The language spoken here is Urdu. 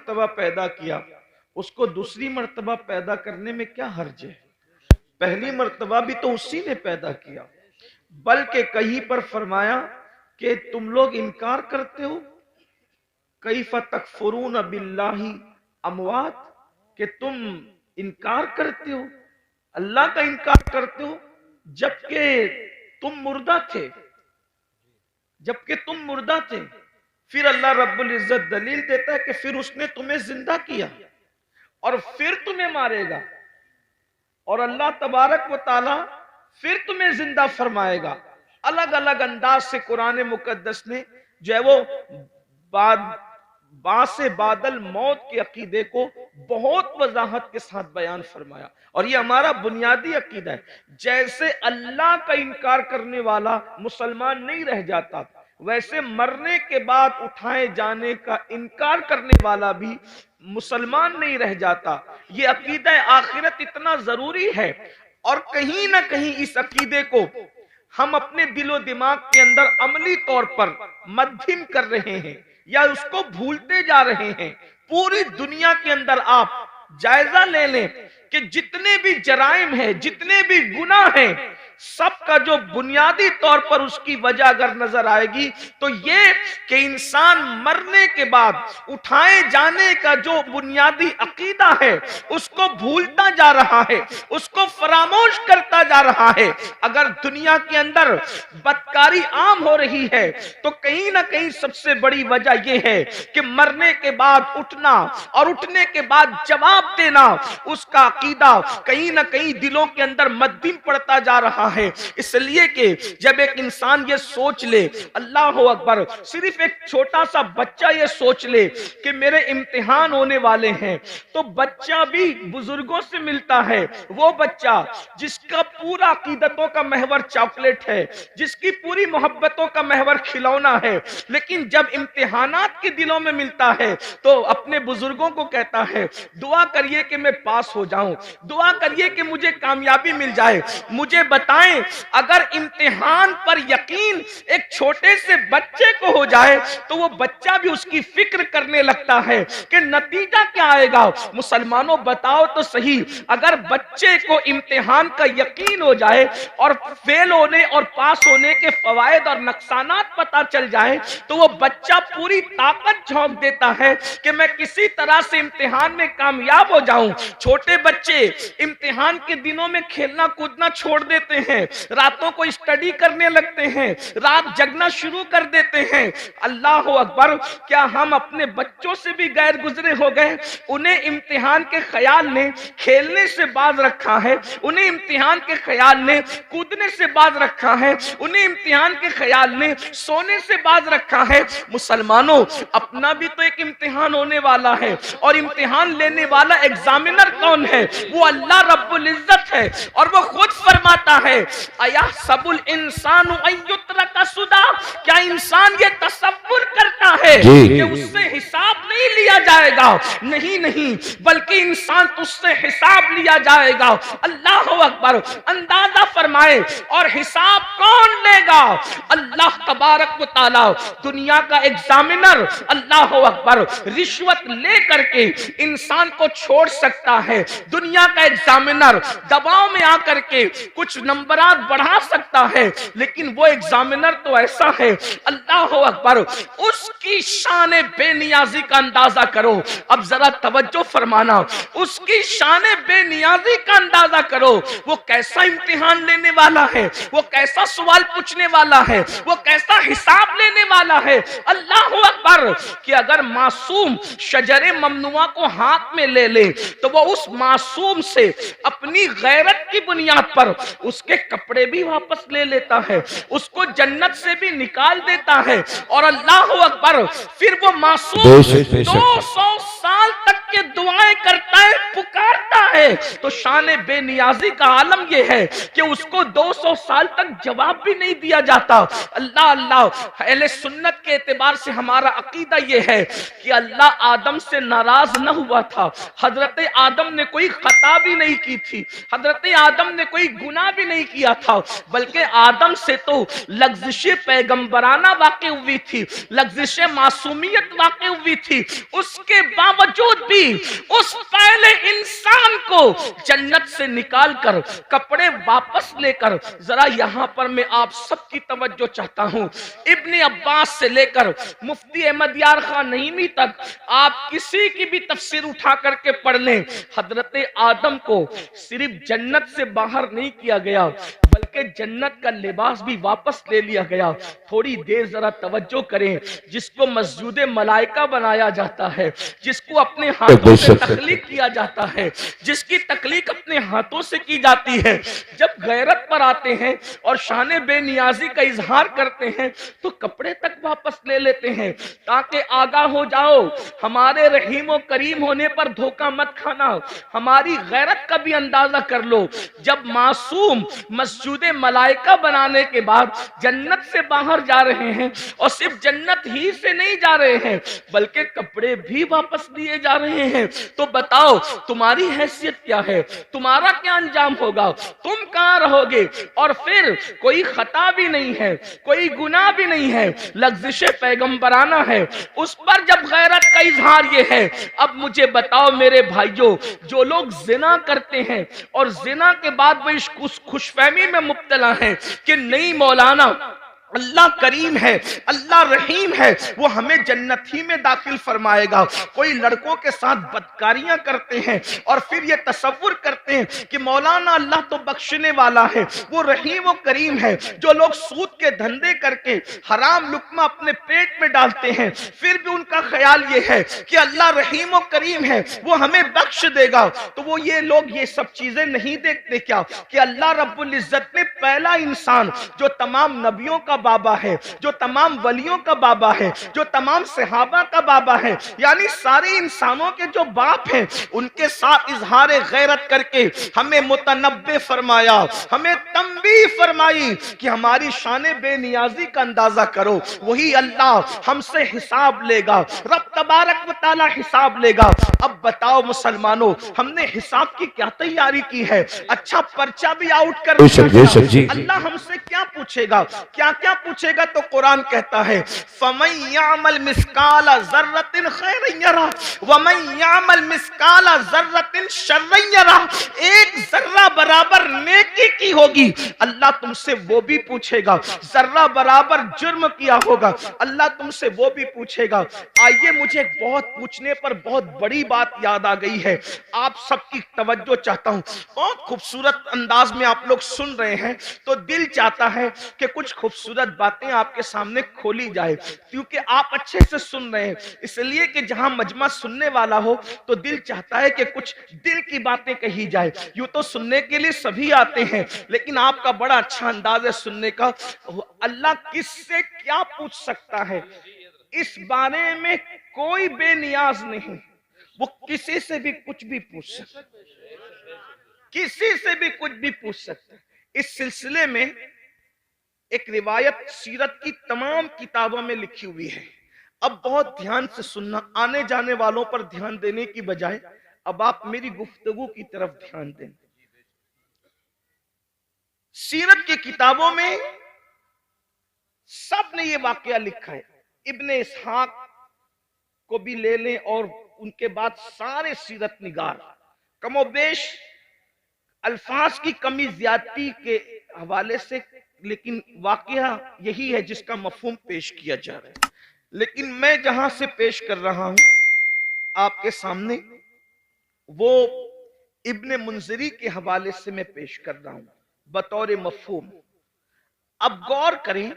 مرتبہ پیدا کیا، اس کو دوسری مرتبہ پیدا کرنے میں کیا حرج ہے؟ پہلی مرتبہ بھی تو اسی نے پیدا کیا۔ بلکہ کہیں پر فرمایا کہ تم لوگ انکار کرتے ہو، کیف تکفرون باللہ اموات، کہ تم انکار کرتے ہو، اللہ کا انکار کرتے ہو جبکہ تم مردہ تھے، جبکہ تم مردہ تھے۔ پھر اللہ رب العزت دلیل دیتا ہے کہ پھر اس نے تمہیں زندہ کیا اور پھر تمہیں مارے گا، اور اللہ تبارک و تعالی پھر تمہیں زندہ فرمائے گا۔ الگ الگ انداز سے قرآن مقدس نے جو ہے وہ باعث بادل موت کے عقیدے کو بہت وضاحت کے ساتھ بیان فرمایا، اور یہ ہمارا بنیادی عقیدہ ہے۔ جیسے اللہ کا انکار کرنے والا مسلمان نہیں رہ جاتا، ویسے مرنے کے بعد اٹھائے جانے کا انکار کرنے والا بھی مسلمان نہیں رہ جاتا۔ یہ عقیدہ آخرت اتنا ضروری ہے، اور کہیں نہ کہیں اس عقیدے کو ہم اپنے دل و دماغ کے اندر عملی طور پر مدھم کر رہے ہیں یا اس کو بھولتے جا رہے ہیں۔ پوری دنیا کے اندر آپ جائزہ لے لیں کہ جتنے بھی جرائم ہیں، جتنے بھی گناہ ہیں، سب کا جو بنیادی طور پر اس کی وجہ اگر نظر آئے گی تو یہ کہ انسان مرنے کے بعد اٹھائے جانے کا جو بنیادی عقیدہ ہے اس کو بھولتا جا رہا ہے، اس کو فراموش کرتا جا رہا ہے۔ اگر دنیا کے اندر بدکاری عام ہو رہی ہے تو کہیں نہ کہیں سب سے بڑی وجہ یہ ہے کہ مرنے کے بعد اٹھنا اور اٹھنے کے بعد جواب دینا، اس کا عقیدہ کہیں نہ کہیں دلوں کے اندر مدھم پڑتا جا رہا ہے۔ اس لیے کہ جب ایک انسان یہ سوچ لے، اللہ اکبر، صرف ایک چھوٹا سا بچہ یہ سوچ لے کہ میرے امتحان ہونے والے ہیں، تو بچہ بھی بزرگوں سے ملتا ہے، وہ بچہ جس کا پورا عقیدتوں کا محور چاکلیٹ ہے، جس کی پوری محبتوں کا محور کھلونا ہے، لیکن جب امتحانات کے دلوں میں ملتا ہے تو اپنے بزرگوں کو کہتا ہے دعا کریے کہ میں پاس ہو جاؤں، دعا کریے کہ مجھے کامیابی مل جائے۔ مجھے بتائیں اگر امتحان پر یقین ایک چھوٹے سے بچے کو ہو جائے تو وہ بچہ بھی اس کی فکر کرنے لگتا ہے کہ نتیجہ کیا آئے گا۔ مسلمانوں بتاؤ تو صحیح، اگر بچے کو امتحان کا یقین ہو جائے اور فیل ہونے اور پاس ہونے کے فوائد اور نقصانات پتہ چل جائے تو وہ بچہ پوری طاقت جھونک دیتا ہے کہ میں کسی طرح سے امتحان میں کامیاب ہو جاؤں۔ چھوٹے بچے امتحان کے دنوں میں کھیلنا کودنا چھوڑ دیتے ہیں، راتوں کو اسٹڈی کرنے لگتے ہیں، رات جگنا شروع کر دیتے ہیں۔ اللہ اکبر، کیا ہم اپنے بچوں سے بھی غیر گزرے ہو گئے؟ انہیں امتحان کے خیال نے کھیلنے سے باز رکھا ہے، انہیں امتحان کے خیال نے کودنے سے باز رکھا ہے، انہیں امتحان کے خیال نے سونے سے باز رکھا ہے۔ مسلمانوں، اپنا بھی تو ایک امتحان ہونے والا ہے، اور امتحان لینے والا ایگزامینر کون ہے؟ وہ اللہ رب العزت ہے، اور وہ خود فرماتا ہے اَيَحْسَبُ الْإِنسَانُ أَن يُتْرَكَ سُدًى، کیا انسان یہ تصور کرتا ہے کہ اس سے حساب نہیں لیا جائے گا؟ نہیں، بلکہ انسان تجھ سے حساب لیا جائے گا۔ اللہ اکبر، اندازہ فرمائے، اور حساب کون لے گا؟ اللہ تبارک و تعالی، دنیا کا ایگزامینر اللہ اکبر رشوت لے کر کے انسان کو چھوڑ سکتا ہے، دنیا کا ایگزامینر دباؤ میں آ کر کے کچھ نمبرات بڑھا سکتا ہے، لیکن وہ ایگزامینر تو ایسا ہے، اللہ اکبر، اس کی شان بے نیازی کا اندازہ کرو۔ اب ذرا توجہ فرمانا، اس کی شان بے نیازی کا اندازہ کرو، وہ کیسا امتحان لینے والا ہے، وہ کیسا سوال پوچھنے والا ہے، وہ کیسا حساب لینے والا ہے۔ اللہ اکبر، کہ اگر معصوم شجر ممنوعہ کو ہاتھ میں لے لے تو وہ اس معصوم سے اپنی غیرت کی بنیاد پر اس کے کپڑے بھی واپس لے لیتا ہے، اس کو جنت سے بھی نکال دیتا ہے، اور اللہ اکبر، پھر وہ معصوم 200 سال تک کے دعائیں کرتا ہے، پکارتا ہے ہے تو شان بے نیازی کا عالم یہ ہے کہ اس کو 200 سال تک جواب بھی نہیں دیا جاتا۔ اللہ اللہ، اہل سنت کے اعتبار سے ہمارا عقیدہ یہ ہے کہ اللہ آدم سے ناراض نہ ہوا تھا، حضرت آدم نے کوئی خطا بھی نہیں کی تھی، حضرت آدم نے کوئی گناہ بھی نہیں کیا تھا، بلکہ آدم سے تو لغزش پیغمبرانہ واقع ہوئی تھی، لغزش معصومیت واقع ہوئی تھی، اس کے باوجود بھی اس پہلے انسان کو جنت سے نکال کر کپڑے واپس لے کر، ذرا یہاں پر میں آپ سب کی توجہ چاہتا ہوں، ابن عباس سے لے کر مفتی احمد یار خان نعیمی تک آپ کسی کی بھی تفسیر اٹھا کر کے پڑھ لیں، حضرت آدم کو صرف جنت سے باہر نہیں کیا گیا بلکہ جنت کا لباس بھی واپس لے لیا گیا۔ تھوڑی دیر ذرا توجہ کریں، جس کو مسجود ملائکہ بنایا جاتا ہے، جس کو اپنے ہاتھوں سے تخلیق کیا جاتا ہے، جس کی تخلیق اپنے ہاتھوں سے کی جاتی ہے، جب غیرت پر آتے ہیں اور شان بے نیازی کا اظہار کرتے ہیں تو کپڑے تک واپس لے لیتے ہیں تاکہ آگاہ ہو جاؤ، ہمارے رحیم و کریم ہونے پر دھوکہ مت کھانا، ہماری غیرت کا بھی اندازہ کر لو۔ جب معصوم مسجود ملائکہ بنانے کے بعد جنت سے باہر جا رہے ہیں، اور صرف جنت ہی سے نہیں جا رہے ہیں بلکہ کپڑے بھی واپس لیے جا رہے ہیں، تو بتاؤ تمہاری حیثیت کیا ہے، تمہارا کیا انجام ہوگا، تم کہاں رہو گے؟ اور پھر کوئی خطا بھی نہیں ہے، کوئی گناہ بھی نہیں ہے، لغزش پیغمبرانہ ہے، اس پر جب غیرت کا اظہار یہ ہے۔ اب مجھے بتاؤ میرے بھائیوں، جو لوگ زنا کرتے ہیں اور زنا کے بعد وہ اس خوش فہمی میں مبتلا ہیں کہ نہیں مولانا اللہ کریم ہے، اللہ رحیم ہے، وہ ہمیں جنت ہی میں داخل فرمائے گا، کوئی لڑکوں کے ساتھ بدکاریاں کرتے ہیں اور پھر یہ تصور کرتے ہیں کہ مولانا اللہ تو بخشنے والا ہے، وہ رحیم و کریم ہے۔ جو لوگ سود کے دھندے کر کے حرام لقمہ اپنے پیٹ میں ڈالتے ہیں، پھر بھی ان کا خیال یہ ہے کہ اللہ رحیم و کریم ہے، وہ ہمیں بخش دے گا، تو وہ یہ لوگ یہ سب چیزیں نہیں دیکھتے کیا کہ اللہ رب العزت نے پہلا انسان جو تمام نبیوں کا بابا ہے، جو تمام ولیوں کا بابا ہے، جو تمام صحابہ کا بابا ہے، یعنی سارے انسانوں کے جو باپ ہیں، ان کے ساتھ اظہار غیرت کر کے ہمیں متنبع فرمایا، ہمیں تنبیہ فرمائی کہ ہماری شان بے نیازی کا اندازہ کرو، وہی اللہ ہم سے حساب لے گا، رب تبارک و تعالی حساب لے گا۔ اب بتاؤ مسلمانوں، ہم نے حساب کی کیا تیاری کی ہے؟ اچھا پرچہ بھی آؤٹ کر دیا، اللہ ہم سے کیا پوچھے گا، کیا کیا پوچھے گا؟ تو قرآن کہتا ہے فَمَن يَعْمَلْ مِثْقَالَ ذَرَّةٍ خَيْرًا يَرَهُ وَمَن يَعْمَلْ مِثْقَالَ ذَرَّةٍ شَرًّا يَرَهُ، ایک ذرہ برابر نیکی کی ہوگی اللہ تم سے وہ بھی پوچھے گا، ذرہ برابر جرم کیا ہوگا اللہ تم سے وہ بھی پوچھے گا۔ آئیے مجھے بہت پوچھنے پر بہت بڑی بات یاد آ گئی ہے، آپ سب کی توجہ چاہتا ہوں، بہت خوبصورت انداز میں آپ لوگ سن رہے ہیں تو دل چاہتا ہے کہ کچھ خوبصورت باتیں آپ کے سامنے کھولی جائے، کیونکہ آپ اچھے سے سن رہے ہیں، اس لیے کہ جہاں مجمع سننے والا ہو تو دل چاہتا ہے کہ کچھ دل کی باتیں کہی جائے۔ یوں تو سننے کے لیے سبھی آتے ہیں لیکن آپ کا بڑا اچھا انداز ہے سننے کا۔ اللہ کس سے کیا پوچھ سکتا ہے، اس بارے میں کوئی بے نیاز نہیں، وہ کسی سے بھی کچھ بھی پوچھ سکتا ہے، کسی سے بھی کچھ بھی پوچھ سکتا ہے۔ اس سلسلے میں ایک روایت سیرت کی تمام کتابوں میں لکھی ہوئی ہے، اب بہت دھیان سے سننا، آنے جانے والوں پر دھیان دینے کی بجائے اب آپ میری گفتگو کی طرف دھیان دیں۔ سیرت کی کتابوں میں سب نے یہ واقعہ لکھا ہے، ابن اسحاق کو بھی لے لیں اور ان کے بعد سارے سیرت نگار، کم و بیش الفاظ کی کمی زیادتی کے حوالے سے، لیکن واقعہ یہی ہے جس کا مفہوم پیش کیا جا رہا ہے۔ لیکن میں جہاں سے پیش کر رہا ہوں آپ کے سامنے، وہ ابن منذری کے حوالے سے میں پیش کر رہا ہوں بطور مفہوم۔ اب غور کریں